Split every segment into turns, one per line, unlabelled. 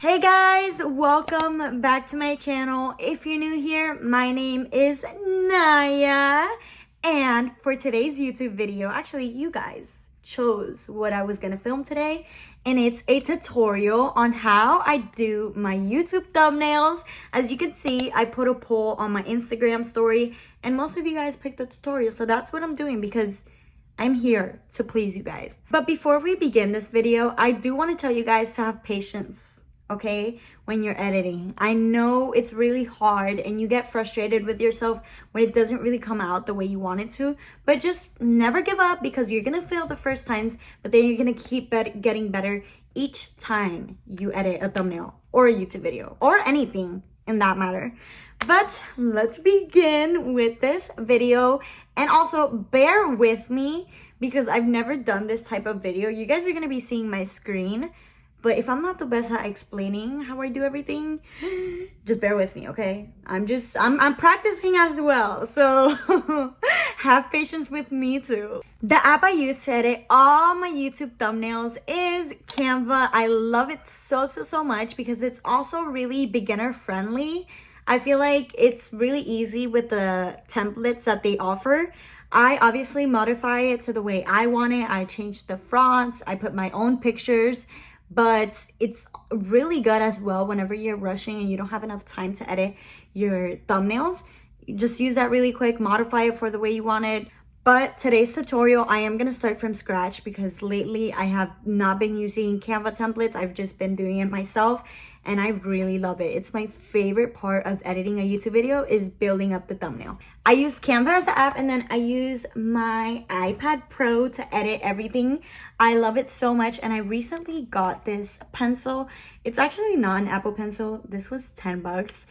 Hey guys, welcome back to my channel. If you're new here, my name is Naya, and for today's YouTube video, actually you guys chose what I was gonna film today, and it's a tutorial on how I do my YouTube thumbnails. As you can see, I put a poll on my Instagram story and most of you guys picked the tutorial, so that's what I'm doing because I'm here to please you guys. But before we begin this video, I do want to tell you guys to have patience, okay, when you're editing. I know it's really hard and you get frustrated with yourself when it doesn't really come out the way you want it to, but just never give up because you're gonna fail the first times, but then you're gonna keep getting better each time you edit a thumbnail or a YouTube video or anything in that matter. But let's begin with this video, and also bear with me because I've never done this type of video. You guys are gonna be seeing my screen, but if I'm not the best at explaining how I do everything, just bear with me, okay? I'm practicing as well, so have patience with me too. The app I use to edit all my YouTube thumbnails is Canva. I love it so much because it's also really beginner friendly. I feel like it's really easy with the templates that they offer. I obviously modify it to the way I want it. I change the fonts, I put my own pictures, but it's really good as well whenever you're rushing and you don't have enough time to edit your thumbnails. You just use that really quick, modify it for the way you want it. But today's tutorial, I am going to start from scratch because lately I have not been using Canva templates. I've just been doing it myself and I really love it. It's my favorite part of editing a YouTube video is building up the thumbnail. I use Canva as the app and then I use my iPad Pro to edit everything. I love it so much, and I recently got this pencil. It's actually not an Apple pencil. This was 10 bucks.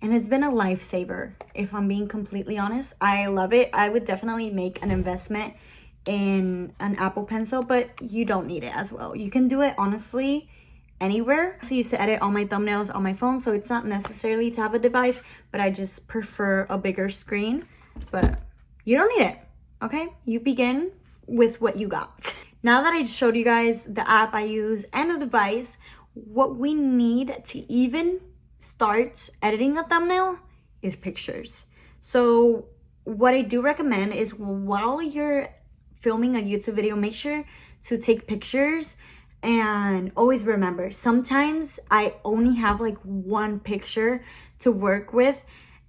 And it's been a lifesaver, if I'm being completely honest. I love it. I would definitely make an investment in an Apple pencil, but you don't need it as well. You can do it honestly anywhere. I used to edit all my thumbnails on my phone, so it's not necessarily to have a device, but I just prefer a bigger screen. But you don't need it, okay? You begin with what you got. Now that I showed you guys the app I use and the device, what we need to even start editing a thumbnail is pictures. So what I do recommend is while you're filming a YouTube video, make sure to take pictures, and always remember, sometimes I only have like one picture to work with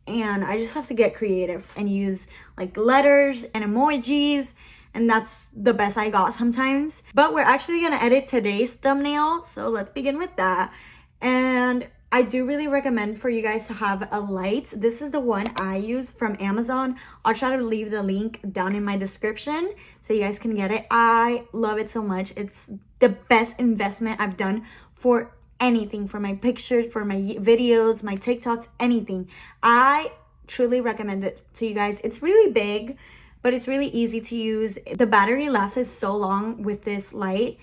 and I just have to get creative and use like letters and emojis, and that's the best I got sometimes. But we're actually gonna edit today's thumbnail, so let's begin with that. And I do really recommend for you guys to have a light. This is the one I use from Amazon. I'll try to leave the link down in my description so you guys can get it. I love it so much. It's the best investment I've done for anything, for my pictures, for my videos, my TikToks, anything. I truly recommend it to you guys. It's really big, but it's really easy to use. The battery lasts so long with this light.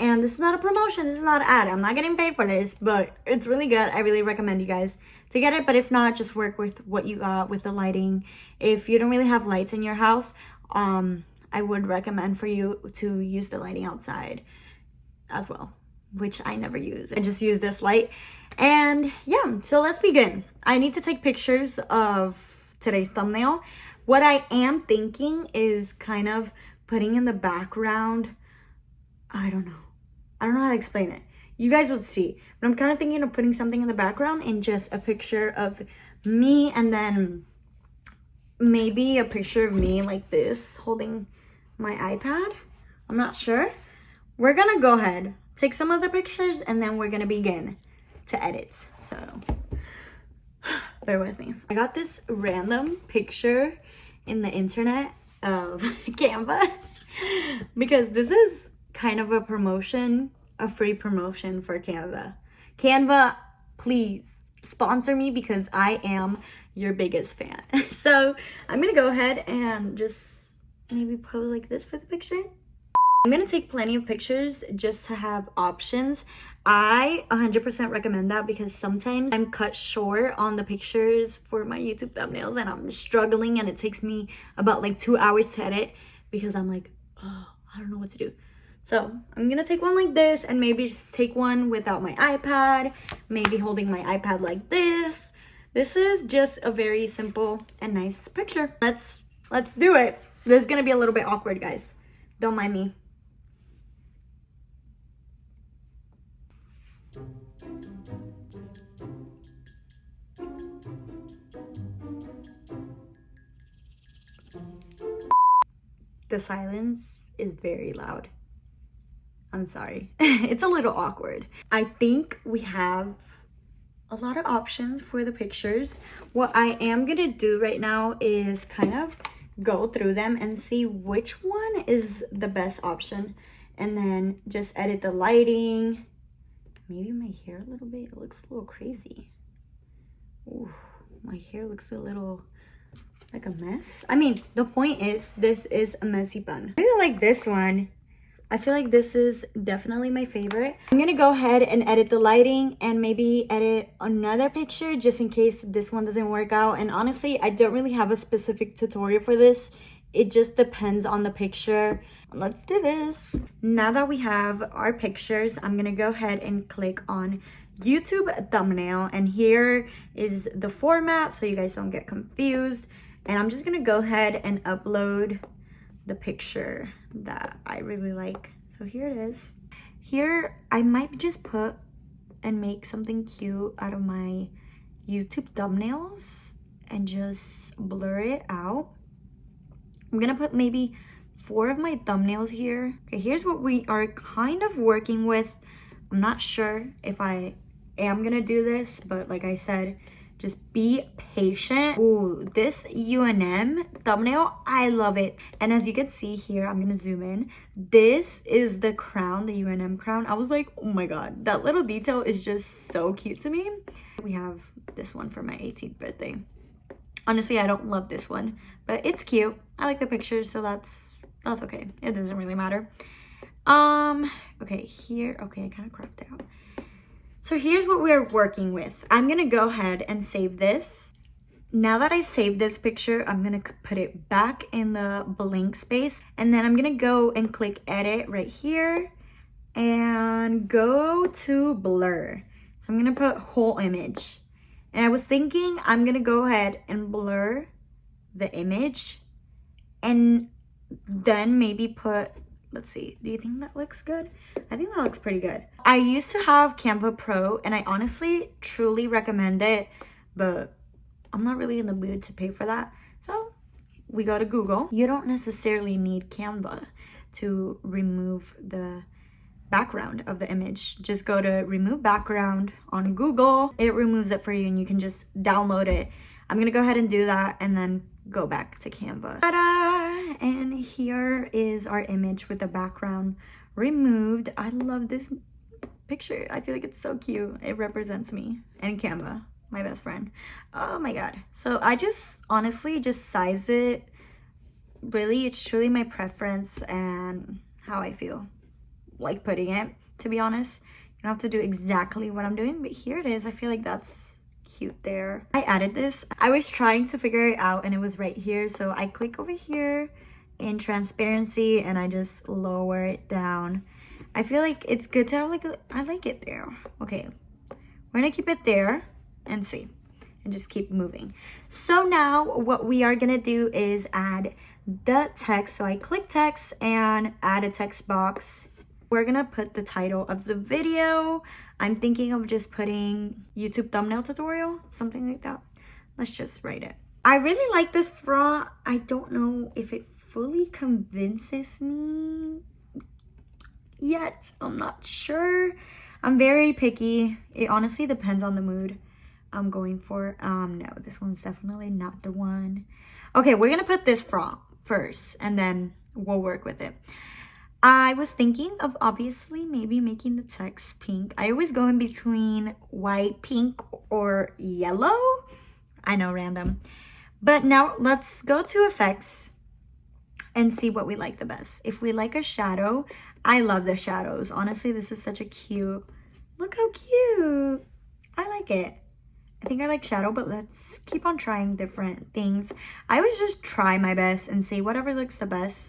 And this is not a promotion, this is not an ad. I'm not getting paid for this, but it's really good. I really recommend you guys to get it. But if not, just work with what you got with the lighting. If you don't really have lights in your house, I would recommend for you to use the lighting outside as well, which I never use. I just use this light. And yeah, so let's begin. I need to take pictures of today's thumbnail. What I am thinking is kind of putting in the background, I don't know how to explain it. You guys will see. But I'm kind of thinking of putting something in the background and just a picture of me, and then maybe a picture of me like this holding my iPad. I'm not sure. We're gonna go ahead, take some of the pictures, and then we're gonna begin to edit. So bear with me. I got this random picture in the internet of Canva because this is kind of a promotion, a free promotion for Canva. Canva, please sponsor me because I am your biggest fan. So I'm gonna go ahead and just maybe pose like this for the picture. I'm gonna take plenty of pictures just to have options. I 100% recommend that because sometimes I'm cut short on the pictures for my YouTube thumbnails and I'm struggling and it takes me about like 2 hours to edit because I'm like, oh, I don't know what to do. So I'm gonna take one like this and maybe just take one without my iPad, maybe holding my iPad like this. This is just a very simple and nice picture. Let's do it. This is gonna be a little bit awkward, guys. Don't mind me. The silence is very loud. I'm sorry. It's a little awkward. I think we have a lot of options for the pictures. What I am gonna do right now is kind of go through them and see which one is the best option, and then just edit the lighting. Maybe my hair a little bit. It looks a little crazy. Ooh, my hair looks a little like a mess. I mean, the point is, this is a messy bun. I really like this one. I feel like this is definitely my favorite. I'm gonna go ahead and edit the lighting and maybe edit another picture just in case this one doesn't work out. And honestly, I don't really have a specific tutorial for this. It just depends on the picture. Let's do this. Now that we have our pictures, I'm gonna go ahead and click on YouTube thumbnail. And here is the format so you guys don't get confused. And I'm just gonna go ahead and upload the picture that I really like. So here it is. Here I might just put and make something cute out of my YouTube thumbnails and just blur it out. I'm gonna put maybe 4 of my thumbnails here. Okay, here's what we are kind of working with. I'm not sure if I am gonna do this, but like I said, just be patient. Ooh, this UNM thumbnail, I love it. And as you can see here, I'm gonna zoom in. This is the crown, the UNM crown. I was like, oh my God, that little detail is just so cute to me. We have this one for my 18th birthday. Honestly, I don't love this one, but it's cute. I like the pictures, so that's okay. It doesn't really matter. Okay, here, okay, I kind of cropped it out. So here's what we're working with. I'm gonna go ahead and save this. Now that I saved this picture, I'm gonna put it back in the blank space, and then I'm gonna go and click edit right here and go to blur. So I'm gonna put whole image. And I was thinking I'm gonna go ahead and blur the image and then maybe put, let's see, do you think that looks good? I think that looks pretty good. I used to have Canva Pro and I honestly truly recommend it, but I'm not really in the mood to pay for that. So we go to Google. You don't necessarily need Canva to remove the background of the image. Just go to remove background on Google. It removes it for you and you can just download it. I'm gonna go ahead and do that and then go back to Canva. Ta-da! And here is our image with the background removed. I love this picture. I feel like it's so cute. It represents me and Canva, my best friend. Oh my God. So I just honestly just size it. Really, it's truly my preference and how I feel like putting it, to be honest. You don't have to do exactly what I'm doing, but here it is. I feel like that's cute there. I added this. I was trying to figure it out and it was right here. So I click over here in transparency and I just lower it down. I feel like it's good to have I like it there. Okay, we're gonna keep it there and see and just keep moving. So now what we are gonna do is add the text. So I click text and add a text box. We're gonna put the title of the video. I'm thinking of just putting YouTube thumbnail tutorial, something like that. Let's just write it. I really like this font. I don't know if it fully convinces me yet. I'm not sure. I'm very picky. It honestly depends on the mood I'm going for. No, this one's definitely not the one. Okay, we're gonna put this font first and then we'll work with it. I was thinking of obviously maybe making the text pink. I always go in between white, pink, or yellow. I know, random. But now let's go to effects and see what we like the best. If we like a shadow, I love the shadows. Honestly, this is such a cute, look how cute. I like it. I think I like shadow, but let's keep on trying different things. I always just try my best and see whatever looks the best.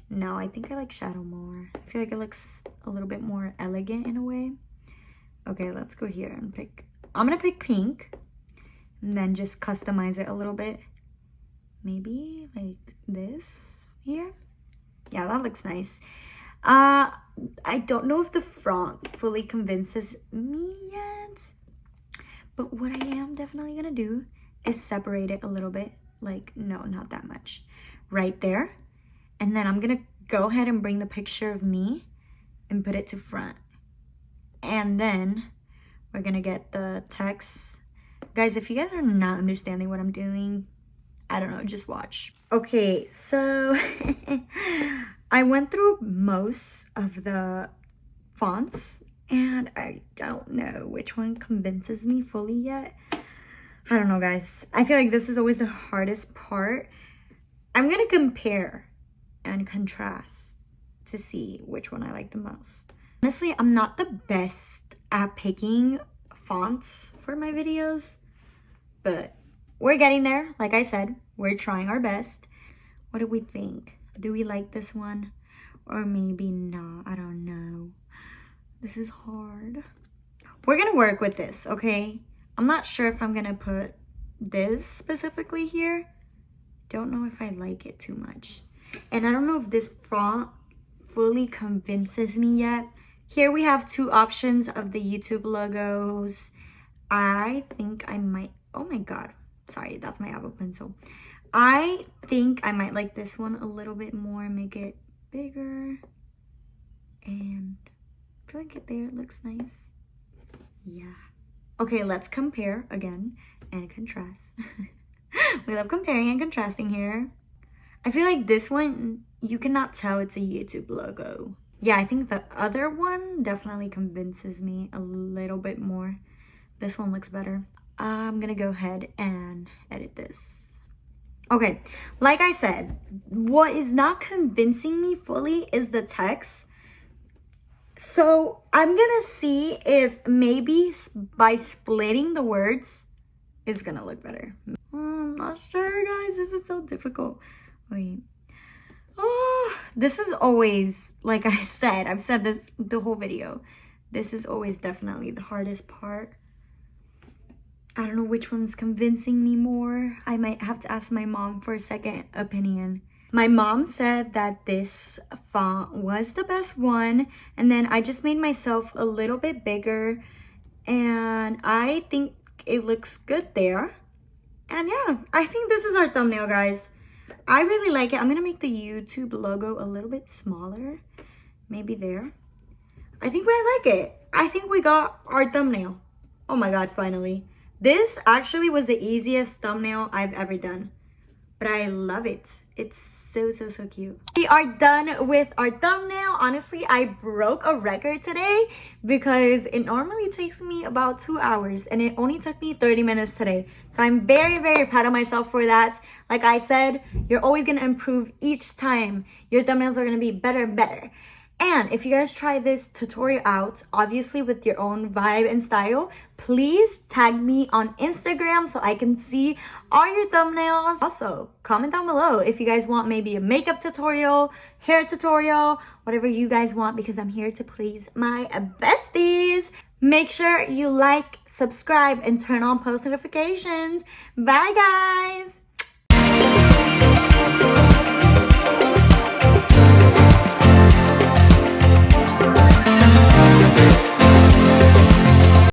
No, I think I like shadow more. I feel like it looks a little bit more elegant in a way. Okay, let's go here and pick. I'm gonna pick pink and then just customize it a little bit. Maybe like this here. Yeah, that looks nice. I don't know if the font fully convinces me yet, but what I am definitely gonna do is separate it a little bit. Like, no, not that much. Right there. And then I'm gonna go ahead and bring the picture of me and put it to front. And then we're gonna get the text. Guys, if you guys are not understanding what I'm doing, I don't know, just watch. Okay, so I went through most of the fonts and I don't know which one convinces me fully yet. I don't know, guys. I feel like this is always the hardest part. I'm gonna compare and contrast to see which one I like the most. Honestly, I'm not the best at picking fonts for my videos, but we're getting there. Like I said, we're trying our best. What do we think? Do we like this one? Or maybe not, I don't know. This is hard. We're gonna work with this, okay? I'm not sure if I'm gonna put this specifically here. Don't know if I like it too much. And I don't know if this font fully convinces me yet. Here we have two options of the YouTube logos. I think I might, oh my God. Sorry, that's my Apple Pencil. I think I might like this one a little bit more, make it bigger. And I feel like there it looks nice. Yeah. Okay, let's compare again and contrast. We love comparing and contrasting here. I feel like this one, you cannot tell it's a YouTube logo. Yeah, I think the other one definitely convinces me a little bit more. This one looks better. I'm gonna go ahead and edit this. Okay, like I said, what is not convincing me fully is the text. So I'm gonna see if maybe by splitting the words, it's gonna look better. I'm not sure, guys. This is so difficult. Wait. Oh, this is always, like I said, I've said this the whole video. This is always definitely the hardest part. I don't know which one's convincing me more. I might have to ask my mom for a second opinion. My mom said that this font was the best one, and then I just made myself a little bit bigger, and I think it looks good there. And yeah, I think this is our thumbnail, guys. I really like it. I'm gonna make the YouTube logo a little bit smaller, maybe there. I think I like it. I think we got our thumbnail. Oh my God, finally. This actually was the easiest thumbnail I've ever done, but I love it. It's so cute. We are done with our thumbnail. Honestly, I broke a record today because it normally takes me about 2 hours and it only took me 30 minutes today. So I'm very proud of myself for that. Like I said, you're always gonna improve each time. Your thumbnails are gonna be better and better. And if you guys try this tutorial out, obviously with your own vibe and style, please tag me on Instagram so I can see all your thumbnails. Also, comment down below if you guys want maybe a makeup tutorial, hair tutorial, whatever you guys want, because I'm here to please my besties. Make sure you like, subscribe, and turn on post notifications. Bye, guys!